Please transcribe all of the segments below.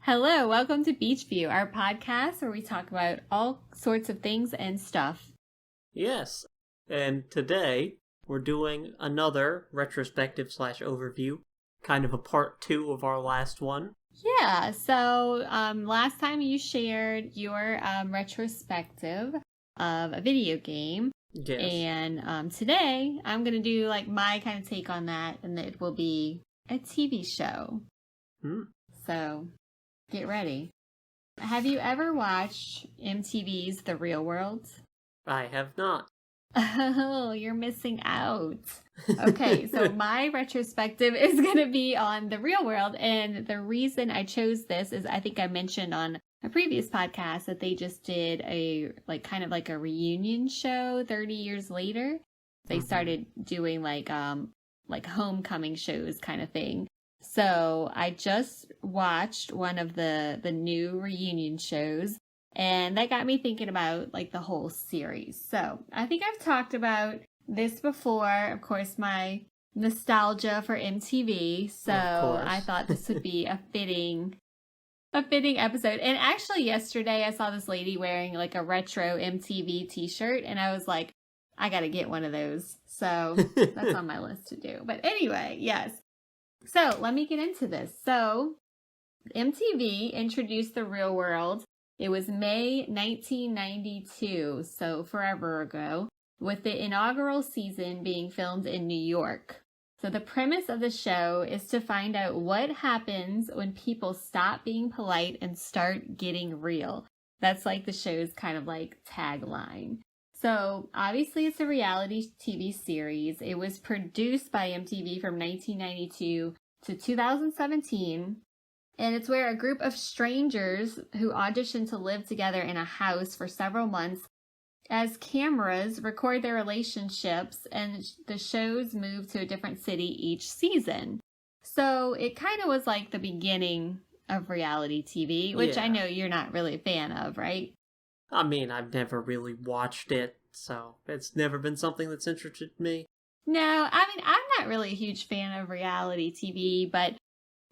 Hello, welcome to Beach View, our podcast where we talk about all sorts of things and stuff. Yes, and today we're doing another retrospective / overview, kind of a part 2 of our last one. Yeah, so last time you shared your retrospective of a video game. Yes. And today I'm going to do like my kind of take on that, and it will be a TV show. So get ready. Have you ever watched MTV's The Real World? I have not. Oh, you're missing out. Okay, so my retrospective is going to be on The Real World, and the reason I chose this is I think I mentioned on a previous podcast that they just did a kind of like a reunion show 30 years later. They started doing like homecoming shows kind of thing. So I just watched one of the new reunion shows, and that got me thinking about like the whole series. So I think I've talked about this before, of course, my nostalgia for MTV. So I thought this would be a fitting episode. And actually yesterday I saw this lady wearing like a retro MTV t-shirt, and I was like, I gotta get one of those. So that's on my list to do. But anyway, yes. So let me get into this. So MTV introduced The Real World. It was May 1992, so forever ago, with the inaugural season being filmed in New York. So the premise of the show is to find out what happens when people stop being polite and start getting real. That's like the show's kind of like tagline. So obviously it's a reality TV series. It was produced by MTV from 1992 to 2017. And it's where a group of strangers who audition to live together in a house for several months as cameras record their relationships, and the shows move to a different city each season. So it kind of was like the beginning of reality TV, which I know you're not really a fan of, right? I mean, I've never really watched it, so it's never been something that's interested me. No, I mean, I'm not really a huge fan of reality TV, but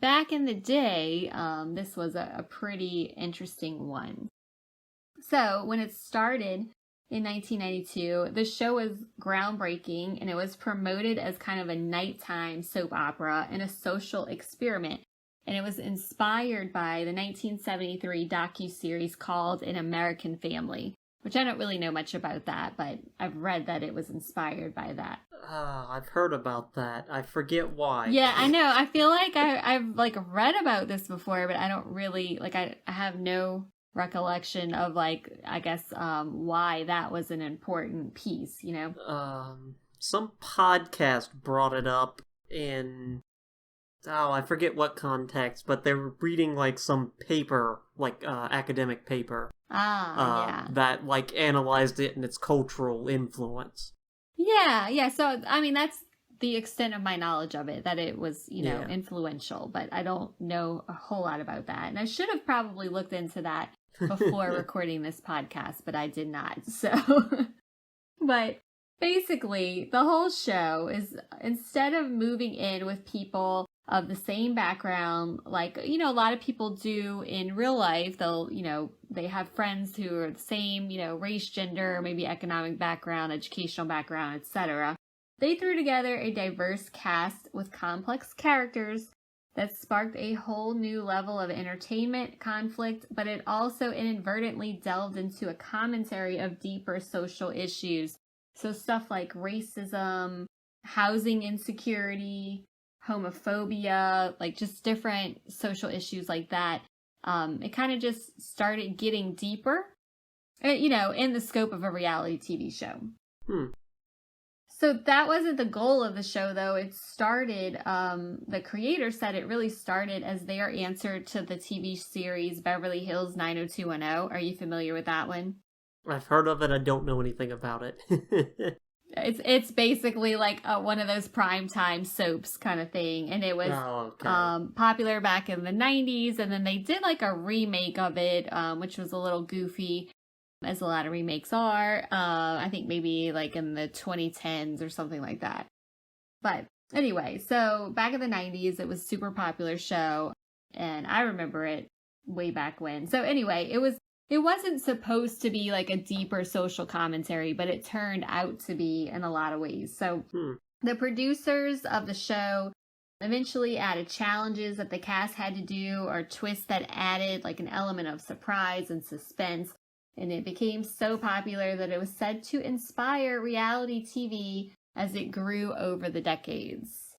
back in the day, this was a pretty interesting one. So when it started in 1992, the show was groundbreaking, and it was promoted as kind of a nighttime soap opera and a social experiment. And it was inspired by the 1973 docuseries called An American Family, which I don't really know much about that, but I've read that it was inspired by that. I've heard about that. I forget why. Yeah, I know. I feel like I've like read about this before, but I don't really, like, I have no recollection of, like, I guess, why that was an important piece, you know? Some podcast brought it up in, I forget what context, but they were reading, like, some paper, like, academic paper. Yeah. That, like, analyzed it and its cultural influence. Yeah. So, I mean, that's the extent of my knowledge of it, that it was, you know, influential, but I don't know a whole lot about that. And I should have probably looked into that before recording this podcast, but I did not. So, but basically, the whole show is, instead of moving in with people of the same background, like, you know, a lot of people do in real life, they'll, you know, they have friends who are the same, you know, race, gender, maybe economic background, educational background, etc. They threw together a diverse cast with complex characters that sparked a whole new level of entertainment, conflict, but it also inadvertently delved into a commentary of deeper social issues. So stuff like racism, housing insecurity, homophobia, like just different social issues like that. It kind of just started getting deeper, you know, in the scope of a reality TV show. So that wasn't the goal of the show, though. It started, the creator said it really started as their answer to the TV series Beverly Hills 90210. Are you familiar with that one? I've heard of it. I don't know anything about it. It's basically like one of those primetime soaps kind of thing. And it was popular back in the 90s. And then they did like a remake of it, which was a little goofy, as a lot of remakes are. I think maybe like in the 2010s or something like that. But anyway, so back in the 90s, it was a super popular show. And I remember it way back when. So anyway, it wasn't supposed to be like a deeper social commentary, but it turned out to be in a lot of ways. So the producers of the show eventually added challenges that the cast had to do, or twists that added like an element of surprise and suspense. And it became so popular that it was said to inspire reality TV as it grew over the decades.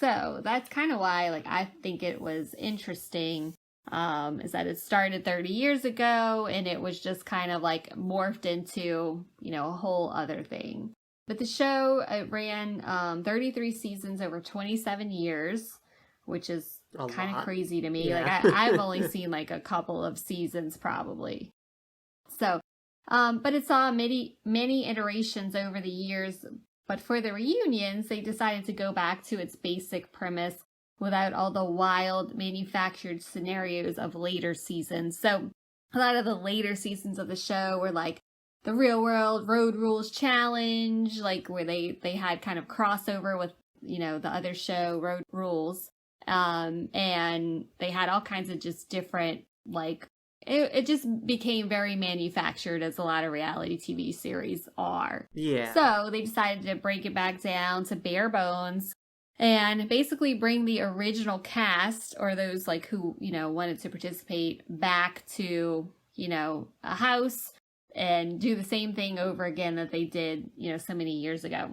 So that's kind of why, like, I think it was interesting, is that it started 30 years ago and it was just kind of like morphed into, a whole other thing. But the show, it ran 33 seasons over 27 years, which is kind of crazy to me. Yeah. Like, I've only seen like a couple of seasons probably. So, but it saw many iterations over the years. But for the reunions, they decided to go back to its basic premise without all the wild manufactured scenarios of later seasons. So a lot of the later seasons of the show were like the Real World Road Rules Challenge, like where they had kind of crossover with, the other show, Road Rules. And they had all kinds of just different, like, it just became very manufactured, as a lot of reality TV series are. Yeah. So they decided to break it back down to bare bones and basically bring the original cast, or those like who, wanted to participate, back to, a house and do the same thing over again that they did, so many years ago.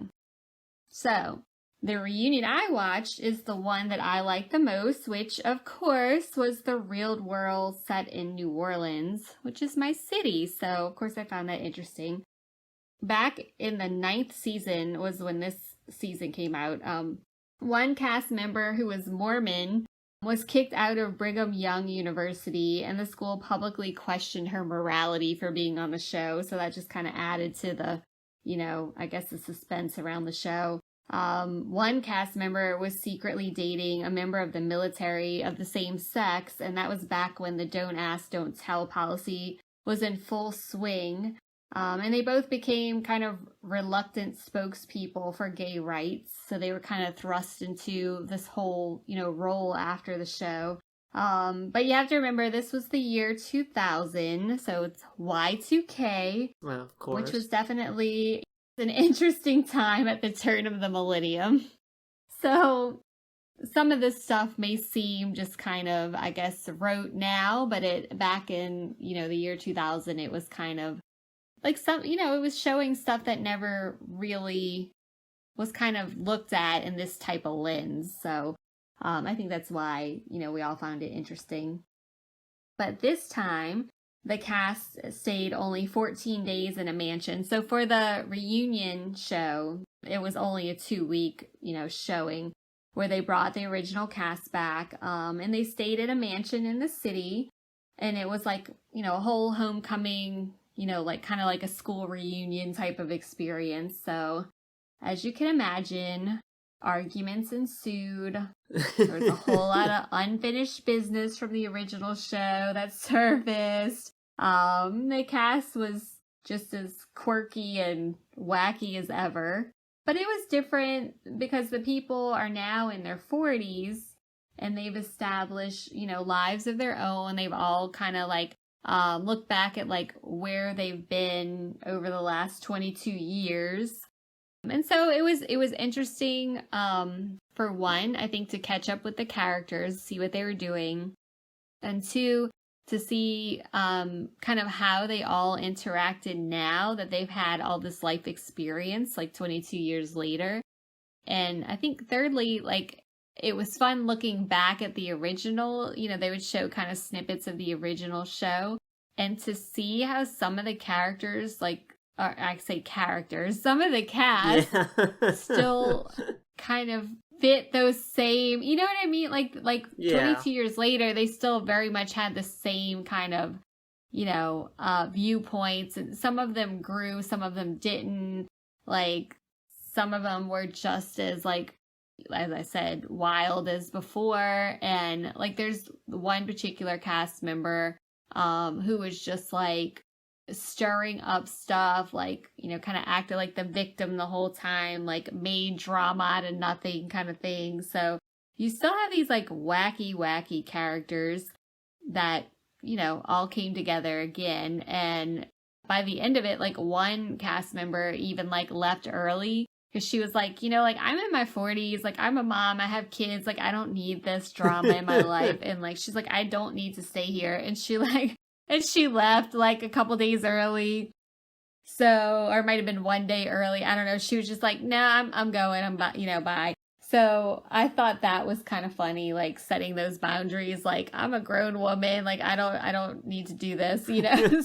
So the reunion I watched is the one that I like the most, which of course was the Real World set in New Orleans, which is my city. So of course I found that interesting. Back in the 9th season was when this season came out. One cast member who was Mormon was kicked out of Brigham Young University, and the school publicly questioned her morality for being on the show. So that just kind of added to the, I guess the suspense around the show. One cast member was secretly dating a member of the military of the same sex, and that was back when the Don't Ask, Don't Tell policy was in full swing. And they both became kind of reluctant spokespeople for gay rights. So they were kind of thrust into this whole, role after the show. But you have to remember, this was the year 2000, so it's Y2K. Well, of course. Which was definitely an interesting time at the turn of the millennium. So some of this stuff may seem just kind of, I guess, rote now, but back in, the year 2000, it was kind of like it was showing stuff that never really was kind of looked at in this type of lens. So I think that's why, we all found it interesting. But this time, the cast stayed only 14 days in a mansion. So for the reunion show, it was only a 2-week, showing where they brought the original cast back. And they stayed at a mansion in the city. And it was like, a whole homecoming, like kind of like a school reunion type of experience. So as you can imagine, arguments ensued. There was a whole lot of unfinished business from the original show that surfaced. The cast was just as quirky and wacky as ever. But it was different because the people are now in their 40s and they've established, lives of their own. They've all kind of like looked back at like where they've been over the last 22 years. And so it was interesting, for one, I think, to catch up with the characters, see what they were doing, and two, to see kind of how they all interacted now that they've had all this life experience, like 22 years later. And I think thirdly, like, it was fun looking back at the original, they would show kind of snippets of the original show, and to see how some of the characters, like, or I say characters, some of the cast still kind of fit those same, you know what I mean? Like 22 years later, they still very much had the same kind of, viewpoints. And some of them grew, some of them didn't. Like, some of them were just as, like, as I said, wild as before. And, like, there's one particular cast member who was just, like, stirring up stuff, like, kind of acted like the victim the whole time, like made drama out of nothing kind of thing. So you still have these like wacky characters that all came together again. And by the end of it, like one cast member even like left early because she was like, like I'm in my 40s, like I'm a mom, I have kids, like I don't need this drama in my life. And like she's like, I don't need to stay here. And she left like a couple days early. So, or it might have been one day early. I don't know. She was just like, nah, I'm going. I'm bye. So I thought that was kind of funny, like setting those boundaries. Like I'm a grown woman. Like I don't need to do this,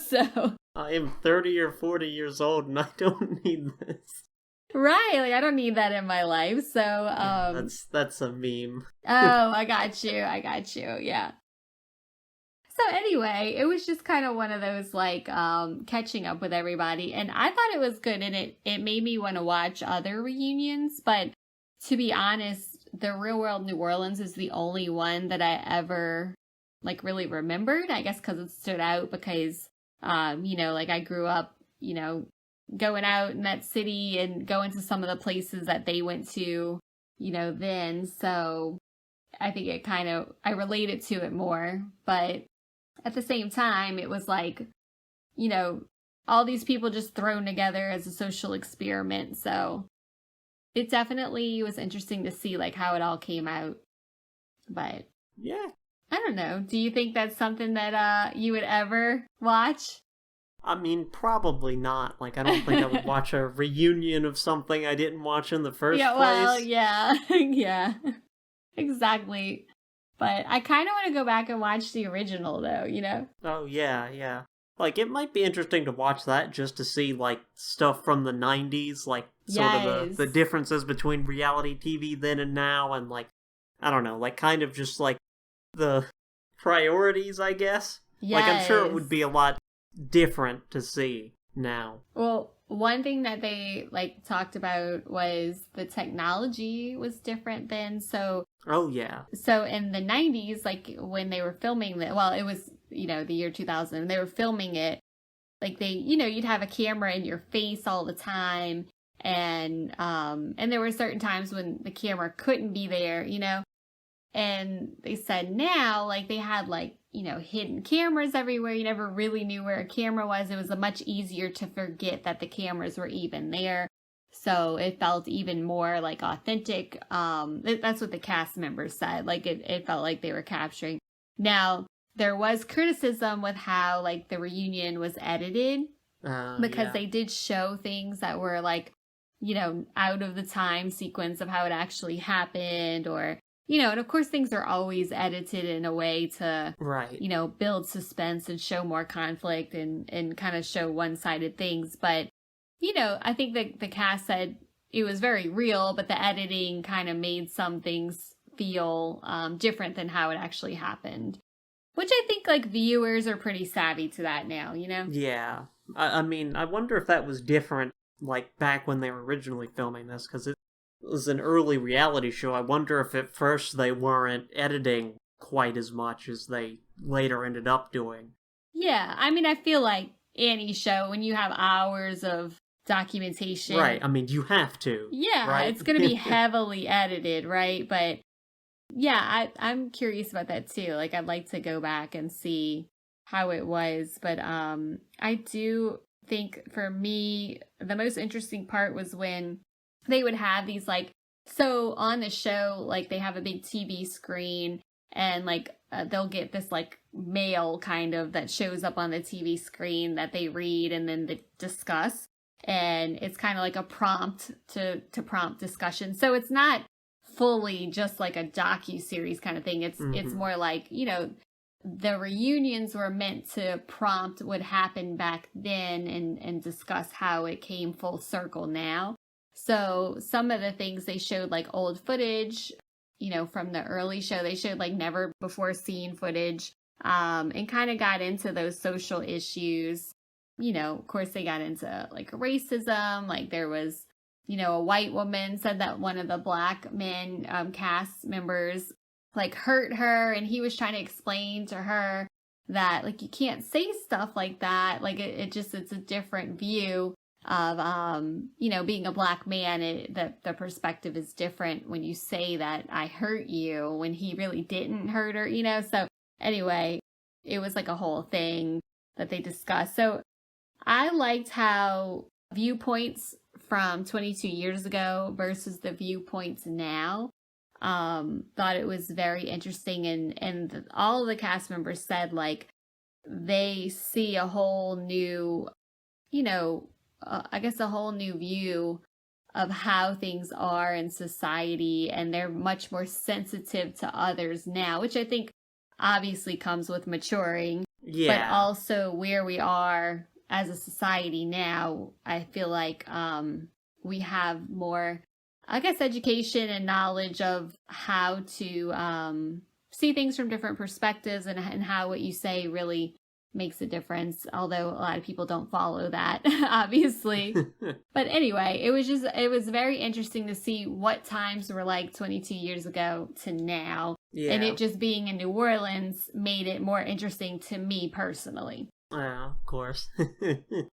So I am 30 or 40 years old and I don't need this. Right, like I don't need that in my life. So that's a meme. Oh, I got you. Yeah. So anyway, it was just kind of one of those like catching up with everybody, and I thought it was good, and it made me want to watch other reunions. But to be honest, the Real World New Orleans is the only one that I ever like really remembered. I guess because it stood out because like I grew up going out in that city and going to some of the places that they went to then. So I think I related to it more, but at the same time, it was like, all these people just thrown together as a social experiment. So it definitely was interesting to see like how it all came out. But yeah, I don't know. Do you think that's something that you would ever watch? I mean, probably not. Like, I don't think I would watch a reunion of something I didn't watch in the first place. Well, yeah. Yeah. Exactly. But I kind of want to go back and watch the original, though, Oh, yeah. Like, it might be interesting to watch that just to see, like, stuff from the 90s, like, sort of the differences between reality TV then and now, and, like, I don't know, like, kind of just, like, the priorities, I guess. Yes. Like, I'm sure it would be a lot different to see now. Well, one thing that they, like, talked about was the technology was different then, so... Oh, yeah. So in the 90s, like when they were filming it was, the year 2000, and they were filming it, like they, you'd have a camera in your face all the time. And there were certain times when the camera couldn't be there, and they said now, like they had like, hidden cameras everywhere. You never really knew where a camera was. It was much easier to forget that the cameras were even there. So it felt even more like authentic. That's what the cast members said. Like it felt like they were capturing. Now, there was criticism with how like the reunion was edited because they did show things that were like, out of the time sequence of how it actually happened, or, and of course things are always edited in a way to, right. Build suspense and show more conflict and kind of show one-sided things. But I think that the cast said it was very real, but the editing kind of made some things feel different than how it actually happened. Which I think, like, viewers are pretty savvy to that now, Yeah. I mean, I wonder if that was different, like, back when they were originally filming this, because it was an early reality show. I wonder if at first they weren't editing quite as much as they later ended up doing. Yeah, I mean, I feel like any show, when you have hours of documentation. Right, I mean, you have to. Yeah, right? It's going to be heavily edited, right? But yeah, I'm curious about that too. Like, I'd like to go back and see how it was. But I do think for me, the most interesting part was when they would have these like, so on the show, like they have a big TV screen and like they'll get this like mail kind of that shows up on the TV screen that they read and then they discuss. And it's kind of like a prompt to prompt discussion. So it's not fully just like a docu-series kind of thing. It's more like, the reunions were meant to prompt what happened back then and discuss how it came full circle now. So some of the things they showed like old footage, from the early show. They showed like never before seen footage and kind of got into those social issues. Of course they got into like racism. Like there was, a white woman said that one of the black men cast members like hurt her, and he was trying to explain to her that like you can't say stuff like that. Like it's a different view of being a black man. The perspective is different when you say that I hurt you when he really didn't hurt her. So anyway, it was like a whole thing that they discussed. So I liked how viewpoints from 22 years ago versus the viewpoints now. Thought it was very interesting, and all of the cast members said like they see a whole new, I guess a whole new view of how things are in society, and they're much more sensitive to others now, which I think obviously comes with maturing. Yeah. But also where we are as a society now, I feel like we have more, I guess, education and knowledge of how to see things from different perspectives, and how what you say really makes a difference. Although a lot of people don't follow that, obviously. But anyway, it was very interesting to see what times were like 22 years ago to now. Yeah. And it just being in New Orleans made it more interesting to me personally. Yeah, of course.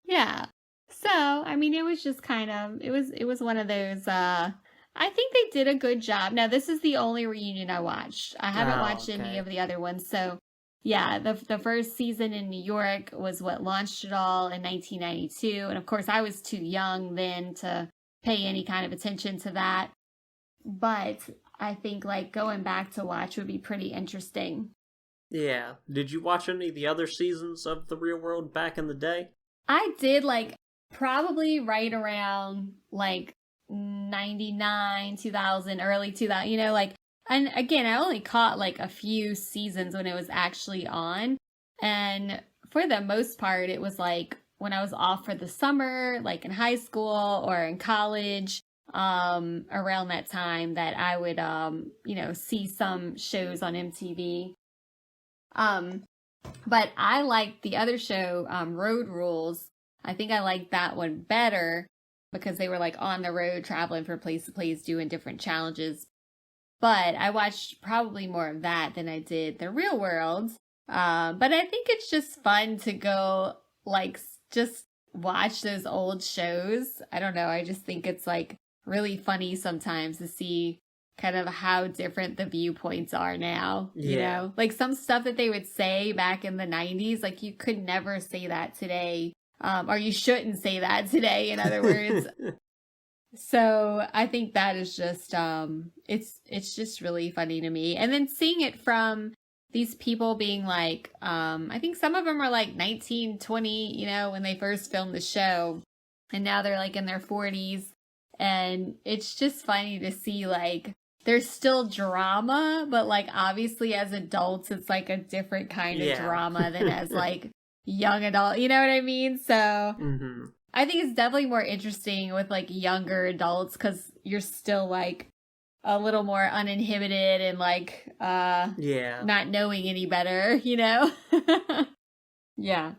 Yeah. So, I mean, it was just kind of, it was one of those, I think they did a good job. Now, this is the only reunion I watched. I haven't watched any of the other ones. So, yeah, the first season in New York was what launched it all in 1992. And of course, I was too young then to pay any kind of attention to that. But I think like going back to watch would be pretty interesting. Yeah. Did you watch any of the other seasons of The Real World back in the day? I did, like, probably right around, like, 99, 2000, early 2000, like, and again, I only caught, like, a few seasons when it was actually on, and for the most part, it was, like, when I was off for the summer, like, in high school or in college, around that time that I would, see some shows on MTV. But I liked the other show, Road Rules. I think I liked that one better because they were like on the road traveling from place to place doing different challenges. But I watched probably more of that than I did The Real World. But I think it's just fun to go like just watch those old shows. I don't know. I just think it's like really funny sometimes to see kind of how different the viewpoints are now, like some stuff that they would say back in the 90s, like you could never say that today, or you shouldn't say that today, in other words. So I think that is just, it's just really funny to me. And then seeing it from these people being like, I think some of them are like 19, 20, when they first filmed the show, and now they're like in their 40s. And it's just funny to see like, there's still drama, but like obviously as adults, it's like a different kind of drama than as like young adult, you know what I mean? So I think it's definitely more interesting with like younger adults because you're still like a little more uninhibited and like not knowing any better, Yeah.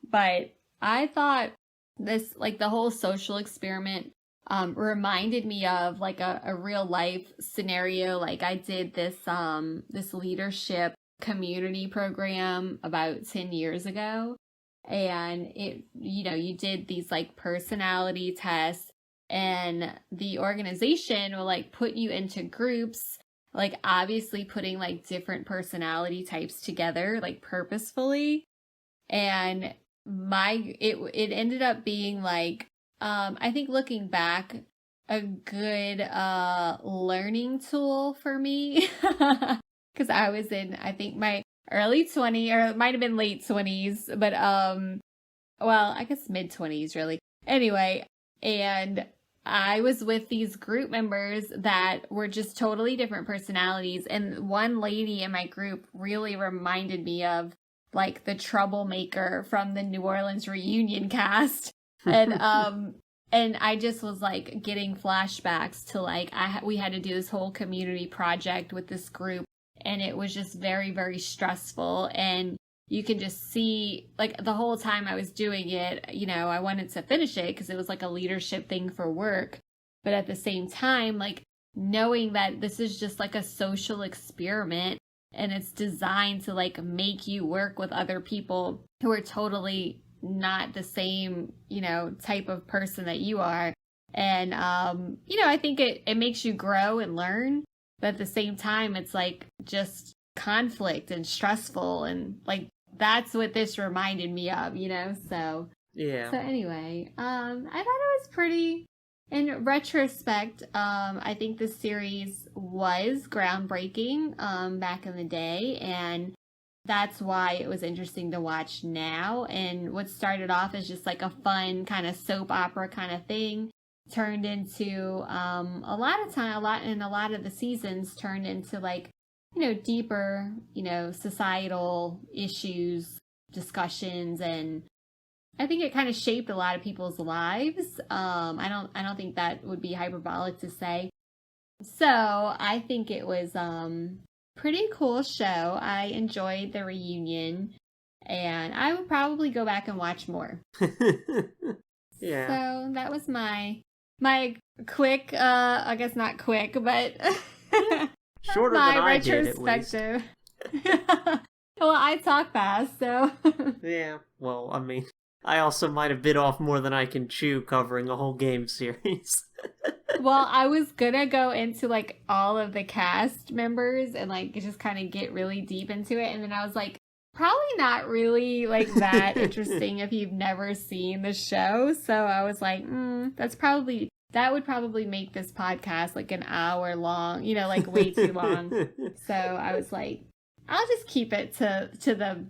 But I thought this, like the whole social experiment reminded me of like a real life scenario. Like I did this leadership community program about 10 years ago, and it, you did these like personality tests, and the organization will like put you into groups, like obviously putting like different personality types together like purposefully. And it ended up being like, I think looking back, a good learning tool for me because I was in, I think, my early 20s, or it might have been late 20s, but well, I guess mid 20s really. Anyway, and I was with these group members that were just totally different personalities, and one lady in my group really reminded me of like the troublemaker from the New Orleans reunion cast. And I just was like getting flashbacks to like we had to do this whole community project with this group, and it was just very, very stressful. And you can just see like the whole time I was doing it, I wanted to finish it because it was like a leadership thing for work. But at the same time, like knowing that this is just like a social experiment and it's designed to like make you work with other people who are totally not the same, type of person that you are. And, I think it makes you grow and learn, but at the same time, it's like just conflict and stressful and like that's what this reminded me of, so. Yeah. So anyway, I thought it was pretty, in retrospect, I think the series was groundbreaking, back in the day, and that's why it was interesting to watch now. And what started off as just like a fun kind of soap opera kind of thing turned into, a lot of the seasons turned into like, deeper, societal issues, discussions, and I think it kind of shaped a lot of people's lives. I don't think that would be hyperbolic to say. So I think it was pretty cool show. I enjoyed the reunion, and I would probably go back and watch more. Yeah. So that was my quick, I guess not quick, but shorter than I did, at least. Retrospective. Well, I talk fast, so. Yeah. Well, I mean, I also might have bit off more than I can chew covering a whole game series. Well, I was gonna go into like all of the cast members and like just kind of get really deep into it, and then I was like, probably not really like that interesting if you've never seen the show. So I was like, that would probably make this podcast like an hour long, like way too long. So I was like, I'll just keep it to the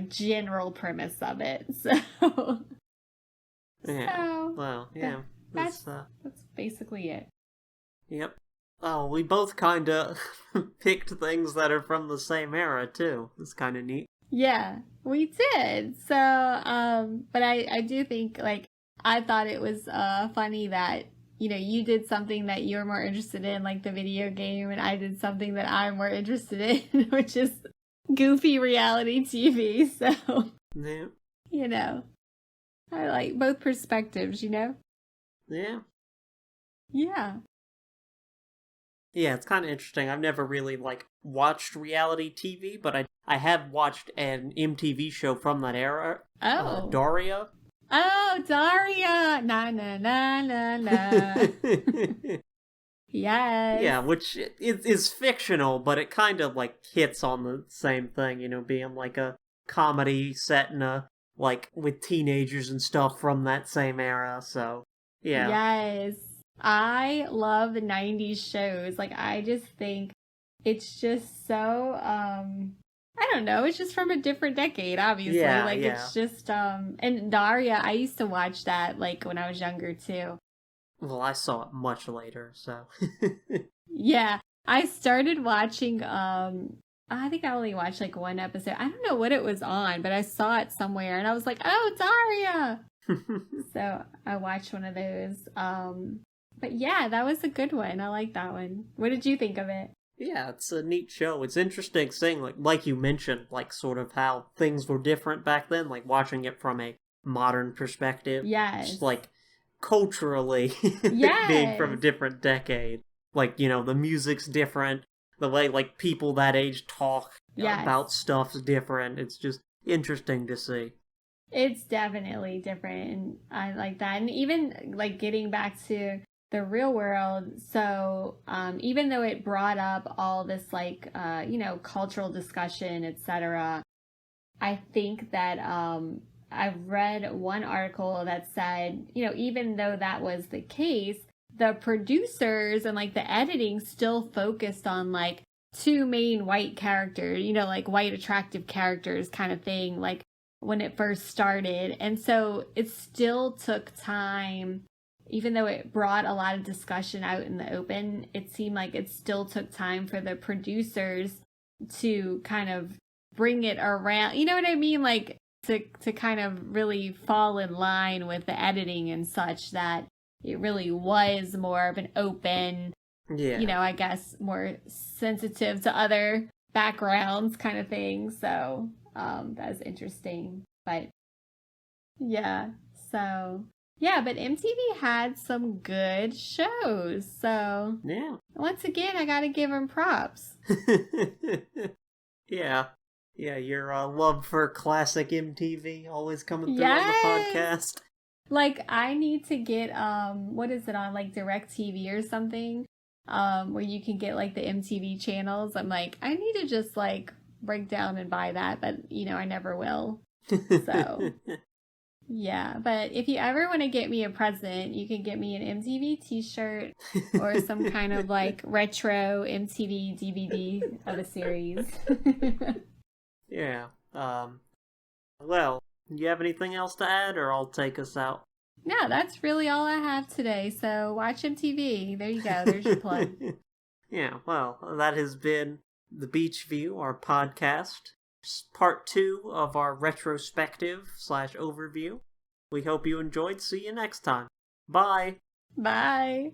general premise of it. So yeah. So, well, yeah. That's basically it. Yep. Oh, we both kind of picked things that are from the same era, too. It's kind of neat. Yeah, we did. So, but I do think, like, I thought it was funny that, you did something that you're more interested in, like the video game, and I did something that I'm more interested in, which is goofy reality TV. So, yeah. I like both perspectives, Yeah. Yeah. Yeah, it's kind of interesting. I've never really, watched reality TV, but I have watched an MTV show from that era. Oh. Daria. Oh, Daria! Na na na na na. Yes. Yeah, which is fictional, but it kind of, hits on the same thing, being, a comedy set in with teenagers and stuff from that same era, so, yeah. Yes. I love the 90s shows. I just think it's just so, I don't know, it's just from a different decade, obviously. Yeah, It's just, and Daria, I used to watch that, when I was younger, too. Well, I saw it much later, so. Yeah, I started watching, I think I only watched, one episode. I don't know what it was on, but I saw it somewhere, and I was like, oh, Daria! So, I watched one of those, but yeah, that was a good one. I like that one. What did you think of it? Yeah, it's a neat show. It's interesting seeing, like you mentioned, sort of how things were different back then, watching it from a modern perspective. Yes. Just, culturally yes. being from a different decade. The music's different. The way, people that age talk about stuff's different. It's just interesting to see. It's definitely different, and I like that. And even, getting back to the real world, so even though it brought up all this cultural discussion, etc., I think that I've read one article that said, even though that was the case, the producers and the editing still focused on two main white characters, white attractive characters kind of thing, when it first started. And so it still took time. Even though it brought a lot of discussion out in the open, it seemed like it still took time for the producers to kind of bring it around. You know what I mean? To kind of really fall in line with the editing and such, that it really was more of an open, I guess more sensitive to other backgrounds kind of thing. So that's interesting. But yeah, so... Yeah, but MTV had some good shows, so... Yeah. Once again, I gotta give them props. Yeah. Yeah, your love for classic MTV always coming through on the podcast. I need to get, what is it on, DirecTV or something? Where you can get, the MTV channels. I'm I need to just, break down and buy that, but I never will. So yeah, but if you ever want to get me a present, you can get me an MTV t-shirt or some kind of like retro MTV DVD of a series. Yeah. Well, you have anything else to add, or I'll take us out? No, that's really all I have today. So watch MTV. There you go. There's your plug. Yeah, well, that has been The Beach View, our podcast. Part 2 of our retrospective / overview. We hope you enjoyed. See you next time. Bye. Bye.